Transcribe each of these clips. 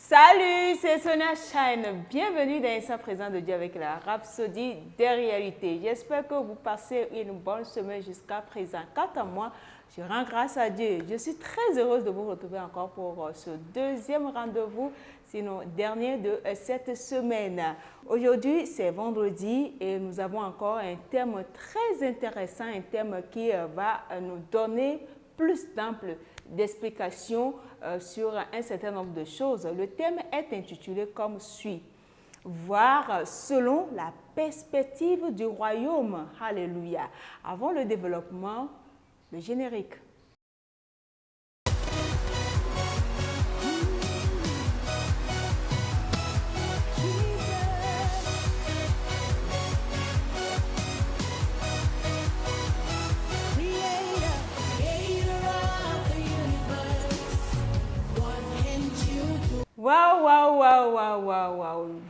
Salut, c'est Sonia Shine. Bienvenue dans l'instant présent de Dieu avec la Rhapsodie des réalités. J'espère que vous passez une bonne semaine jusqu'à présent. Quant à moi, je rends grâce à Dieu. Je suis très heureuse de vous retrouver encore pour ce deuxième rendez-vous, sinon dernier de cette semaine. Aujourd'hui, c'est vendredi et nous avons encore un thème très intéressant, un thème qui va nous donner plus d'amples d'explications sur un certain nombre de choses. Le thème est intitulé comme suit: voir selon la perspective du royaume. Alléluia. Avant le développement, le générique. Waouh.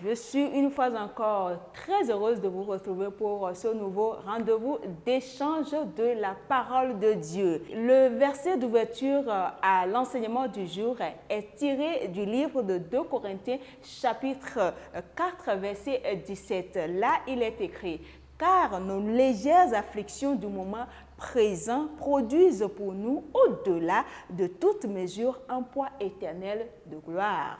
Je suis une fois encore très heureuse de vous retrouver pour ce nouveau rendez-vous d'échange de la parole de Dieu. Le verset d'ouverture à l'enseignement du jour est tiré du livre de 2 Corinthiens chapitre 4 verset 17. Là, il est écrit: car nos légères afflictions du moment présent produisent pour nous, au-delà de toute mesure, un poids éternel de gloire.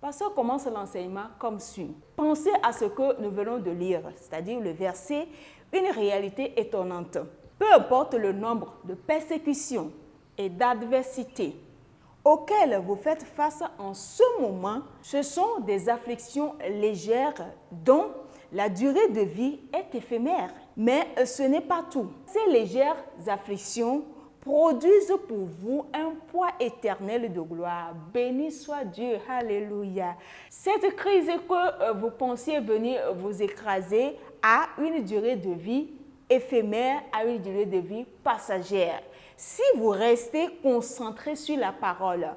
Pasteur commence l'enseignement comme suit. Pensez à ce que nous venons de lire, c'est-à-dire le verset, une réalité étonnante. Peu importe le nombre de persécutions et d'adversités auxquelles vous faites face en ce moment, ce sont des afflictions légères dont la durée de vie est éphémère. Mais ce n'est pas tout. Ces légères afflictions produisent pour vous un poids éternel de gloire. Béni soit Dieu. Alléluia. Cette crise que vous pensiez venir vous écraser a une durée de vie éphémère, a une durée de vie passagère. Si vous restez concentré sur la parole,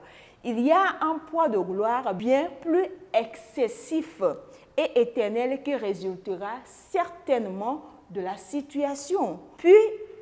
il y a un poids de gloire bien plus excessif et éternel qui résultera certainement de la situation. Puis,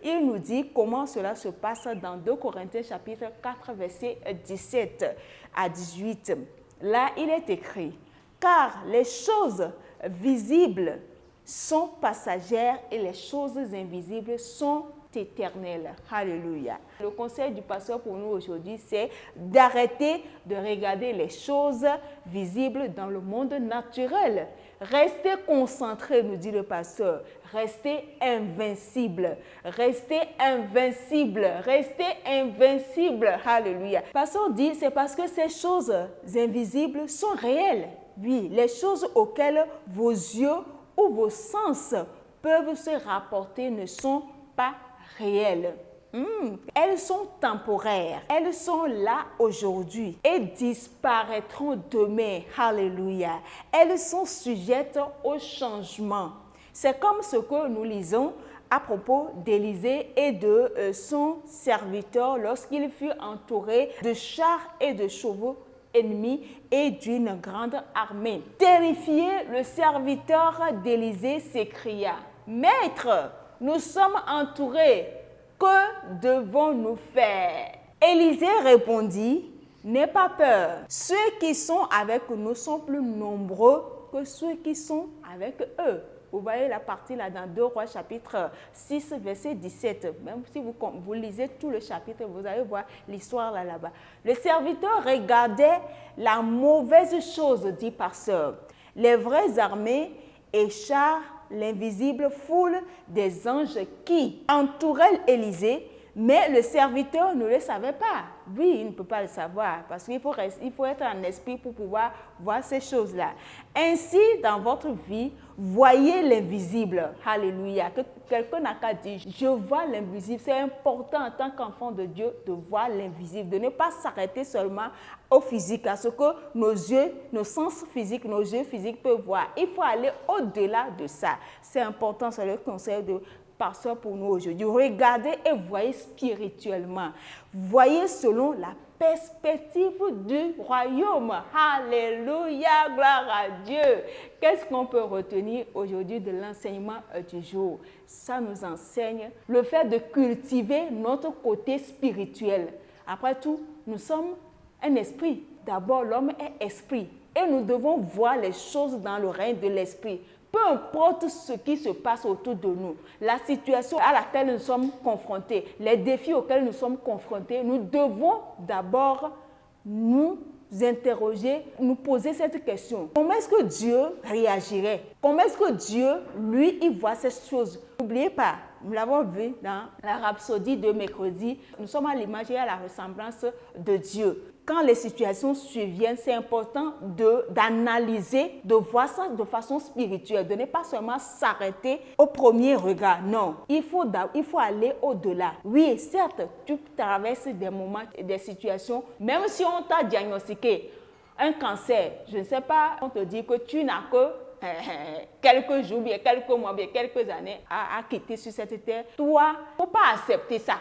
il nous dit comment cela se passe dans 2 Corinthiens chapitre 4 verset 17 à 18. Là, il est écrit: car les choses visibles sont passagères et les choses invisibles sont éternelles. Alléluia. Le conseil du pasteur pour nous aujourd'hui, c'est d'arrêter de regarder les choses visibles dans le monde naturel. Restez concentré, nous dit le pasteur. Restez invincible. Restez invincible. Restez invincible. Alléluia. Le pasteur dit, c'est parce que ces choses invisibles sont réelles. Oui, les choses auxquelles vos yeux ou vos sens peuvent se rapporter ne sont pas réelles. Elles sont temporaires. Elles sont là aujourd'hui et disparaîtront demain. Alléluia. Elles sont sujettes au changement. C'est comme ce que nous lisons à propos d'Élisée et de son serviteur lorsqu'il fut entouré de chars et de chevaux ennemis et d'une grande armée. Terrifié, le serviteur d'Élisée s'écria: Maître, nous sommes entourés. Que devons-nous faire? Élisée répondit: N'aie pas peur. Ceux qui sont avec nous sont plus nombreux que ceux qui sont avec eux. Vous voyez la partie là dans 2 Rois chapitre 6 verset 17. Même si vous lisez tout le chapitre, vous allez voir l'histoire là-bas. Le serviteur regardait la mauvaise chose, dit pasteur. Les vraies armées et chars, l'invisible foule des anges qui entouraient Élisée, mais le serviteur ne le savait pas. Oui, il ne peut pas le savoir parce qu'il faut être en esprit pour pouvoir voir ces choses-là. Ainsi, dans votre vie, voyez l'invisible. Alléluia. Que quelqu'un n'a qu'à dire: je vois l'invisible. C'est important en tant qu'enfant de Dieu de voir l'invisible, de ne pas s'arrêter seulement au physique, à ce que nos yeux, nos sens physiques, nos yeux physiques peuvent voir. Il faut aller au-delà de ça. C'est important, c'est le conseil de pasteur pour nous aujourd'hui. Regardez et voyez spirituellement. Voyez selon la perspective du royaume. Alléluia, gloire à Dieu. Qu'est-ce qu'on peut retenir aujourd'hui de l'enseignement du jour? Ça nous enseigne le fait de cultiver notre côté spirituel. Après tout, nous sommes un esprit. D'abord, l'homme est esprit. Et nous devons voir les choses dans le règne de l'esprit. Peu importe ce qui se passe autour de nous, la situation à laquelle nous sommes confrontés, les défis auxquels nous sommes confrontés, nous devons d'abord nous interroger, nous poser cette question. Comment est-ce que Dieu réagirait? Comment est-ce que Dieu, lui, il voit ces choses? N'oubliez pas, nous l'avons vu dans la rhapsodie de mercredi, nous sommes à l'image et à la ressemblance de Dieu. Quand les situations surviennent, c'est important d'analyser, de voir ça de façon spirituelle, de ne pas seulement s'arrêter au premier regard. Non, il faut aller au-delà. Oui, certes, tu traverses des moments, des situations, même si on t'a diagnostiqué un cancer, je ne sais pas, on te dit que tu n'as que quelques jours, bien quelques mois, bien quelques années à quitter sur cette terre. Toi, il ne faut pas accepter ça.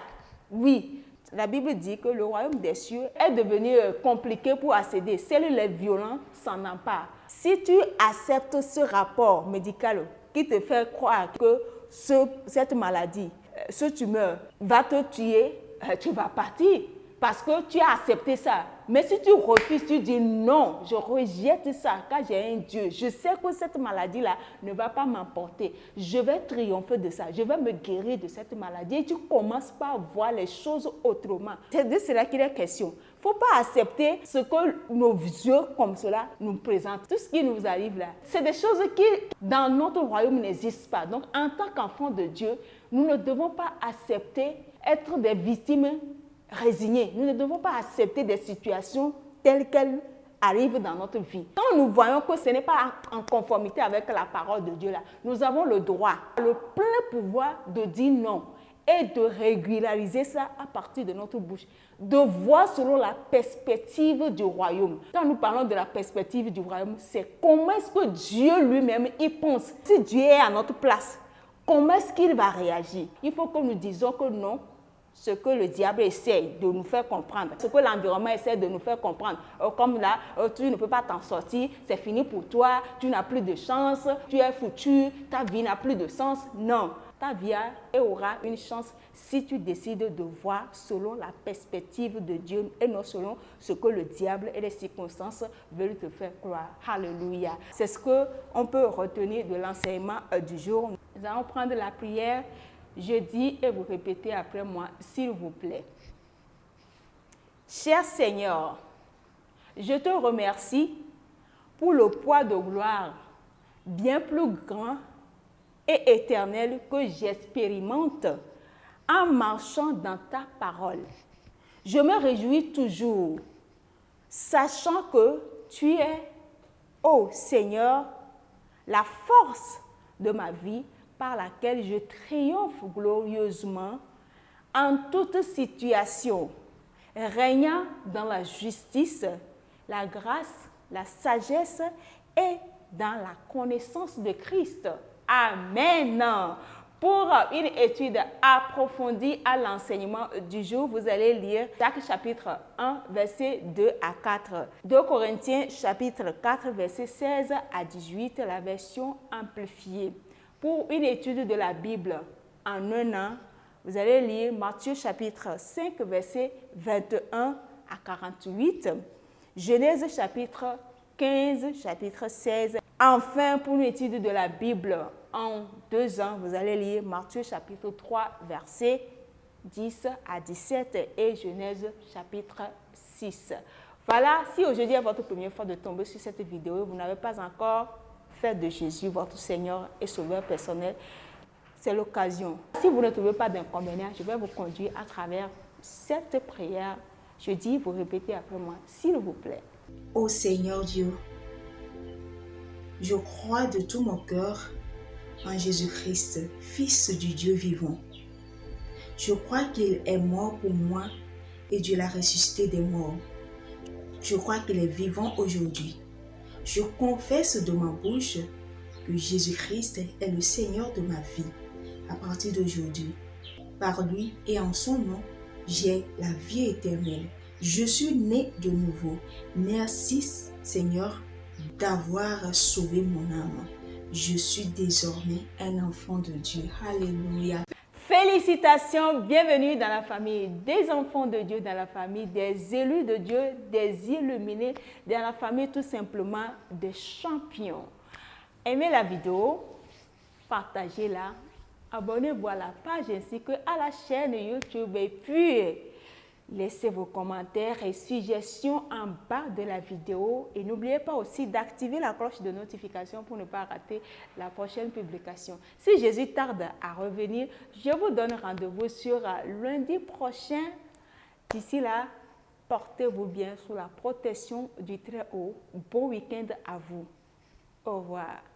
Oui. La Bible dit que le royaume des cieux est devenu compliqué pour accéder. Seuls les violents s'en emparent. Si tu acceptes ce rapport médical qui te fait croire que cette maladie, ce tumeur va te tuer, tu vas partir parce que tu as accepté ça. Mais si tu refuses, tu dis non, je rejette ça car j'ai un Dieu. Je sais que cette maladie-là ne va pas m'emporter. Je vais triompher de ça. Je vais me guérir de cette maladie. Et tu commences par voir les choses autrement. C'est de cela qu'il est question. Il ne faut pas accepter ce que nos yeux comme cela nous présentent. Tout ce qui nous arrive là, c'est des choses qui dans notre royaume n'existent pas. Donc en tant qu'enfants de Dieu, nous ne devons pas accepter être des victimes résignés. Nous ne devons pas accepter des situations telles qu'elles arrivent dans notre vie. Quand nous voyons que ce n'est pas en conformité avec la parole de Dieu, là, nous avons le droit, le plein pouvoir de dire non et de régulariser ça à partir de notre bouche, de voir selon la perspective du royaume. Quand nous parlons de la perspective du royaume, c'est comment est-ce que Dieu lui-même y pense. Si Dieu est à notre place, comment est-ce qu'il va réagir? Il faut que nous disions que non, ce que le diable essaie de nous faire comprendre, ce que l'environnement essaie de nous faire comprendre. Comme là, tu ne peux pas t'en sortir, c'est fini pour toi, tu n'as plus de chance, tu es foutu, ta vie n'a plus de sens. Non, ta vie aura une chance si tu décides de voir selon la perspective de Dieu et non selon ce que le diable et les circonstances veulent te faire croire. Alléluia. C'est ce qu'on peut retenir de l'enseignement du jour. Nous allons prendre la prière. Je dis et vous répétez après moi, s'il vous plaît. Cher Seigneur, je te remercie pour le poids de gloire bien plus grand et éternel que j'expérimente en marchant dans ta parole. Je me réjouis toujours, sachant que tu es, ô Seigneur, la force de ma vie, par laquelle je triomphe glorieusement en toute situation, régnant dans la justice, la grâce, la sagesse et dans la connaissance de Christ. Amen. Pour une étude approfondie à l'enseignement du jour, vous allez lire Jacques chapitre 1, versets 2 à 4. 2 Corinthiens chapitre 4, versets 16 à 18, la version amplifiée. Pour une étude de la Bible en un an, vous allez lire Matthieu chapitre 5, versets 21 à 48, Genèse chapitre 15, chapitre 16. Enfin, pour une étude de la Bible en 2 ans, vous allez lire Matthieu chapitre 3, versets 10 à 17 et Genèse chapitre 6. Voilà, si aujourd'hui est votre première fois de tomber sur cette vidéo, vous n'avez pas encore fait de Jésus votre Seigneur et Sauveur personnel, c'est l'occasion. Si vous ne trouvez pas d'inconvénient, je vais vous conduire à travers cette prière. Je dis, vous répétez après moi, s'il vous plaît. Ô Seigneur Dieu, je crois de tout mon cœur en Jésus-Christ, Fils du Dieu vivant. Je crois qu'il est mort pour moi et Dieu l'a ressuscité des morts. Je crois qu'il est vivant aujourd'hui. Je confesse de ma bouche que Jésus-Christ est le Seigneur de ma vie à partir d'aujourd'hui. Par lui et en son nom, j'ai la vie éternelle. Je suis né de nouveau. Merci Seigneur d'avoir sauvé mon âme. Je suis désormais un enfant de Dieu. Alléluia. Félicitations, bienvenue dans la famille des enfants de Dieu, dans la famille des élus de Dieu, des illuminés, dans la famille tout simplement des champions. Aimez la vidéo, partagez-la, abonnez-vous à la page ainsi que à la chaîne YouTube et puis laissez vos commentaires et suggestions en bas de la vidéo et n'oubliez pas aussi d'activer la cloche de notification pour ne pas rater la prochaine publication. Si Jésus tarde à revenir, je vous donne rendez-vous sur lundi prochain. D'ici là, portez-vous bien sous la protection du Très-Haut. Bon week-end à vous. Au revoir.